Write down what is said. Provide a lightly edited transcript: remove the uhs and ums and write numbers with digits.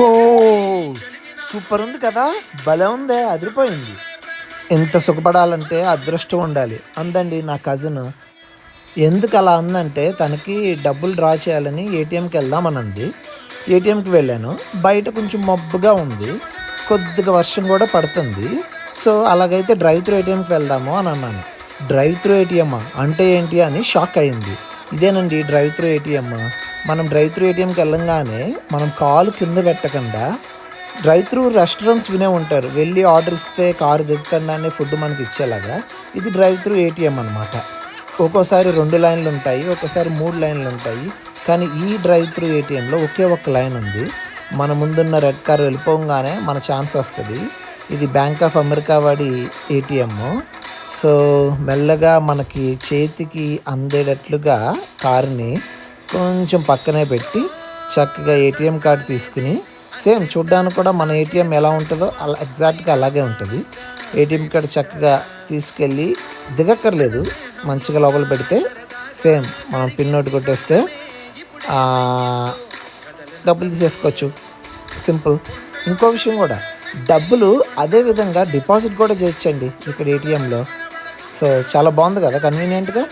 ఓ super ఉంది కదా, భలే ఉందే, అదిరిపోయింది. ఎంత సుఖపడాలంటే అదృష్టం ఉండాలి అందండి నా కజిన్. ఎందుకు అలా ఉందంటే తనకి డబ్బులు డ్రా చేయాలని ఏటీఎంకి వెళ్దామనంది. ఏటీఎంకి వెళ్ళాను. బయట కొంచెం మబ్బుగా ఉంది, కొద్దిగా వర్షం కూడా పడుతుంది. సో అలాగైతే డ్రైవ్ త్రూ ఏటీఎంకి వెళ్దాము అని అన్నాను. డ్రైవ్ త్రూ ఏటీఎమ్మా అంటే ఏంటి అని షాక్ అయింది. ఇదేనండి డ్రైవ్ త్రూ ఏటీఎం. మనం డ్రైవ్ త్రూ ఏటీఎంకి వెళ్ళంగానే మనం కాలు కింద పెట్టకుండా, డ్రైవ్ త్రూ రెస్టారెంట్స్ వినే ఉంటారు, వెళ్ళి ఆర్డర్ ఇస్తే కారు దిగకుండానే ఫుడ్ మనకి ఇచ్చేలాగా. ఇది డ్రైవ్ త్రూ ఏటీఎం అనమాట. ఒక్కోసారి 2 లైన్లు ఉంటాయి, ఒక్కోసారి 3 లైన్లు ఉంటాయి. కానీ ఈ డ్రైవ్ త్రూ ఏటీఎంలో ఒకే ఒక్క లైన్ ఉంది. మన ముందున్న రెడ్ కార్ వెళ్ళిపోగానే మన ఛాన్స్ వస్తుంది. ఇది బ్యాంక్ ఆఫ్ అమెరికా వాడి ఏటీఎం. సో మెల్లగా మనకి చేతికి అందేటట్లుగా కారుని కొంచెం పక్కనే పెట్టి చక్కగా ఏటీఎం కార్డు తీసుకుని, సేమ్ చూడ్డానికి కూడా మన ఏటీఎం ఎలా ఉంటుందో అలా ఎగ్జాక్ట్గా అలాగే ఉంటుంది. ఏటీఎం కార్డు చక్కగా తీసుకెళ్ళి దిగక్కర్లేదు, మంచిగా లోపల పెడితే సేమ్ మనం పిన్ నోట్ కొట్టేస్తే డబ్బులు తీసేసుకోవచ్చు. సింపుల్. ఇంకో విషయం కూడా, డబ్బులు అదే విధంగా డిపాజిట్ కూడా చేయొచ్చండి ఇక్కడ ఏటీఎంలో. సో చాలా బాగుంది కదా, కన్వీనియంట్గా.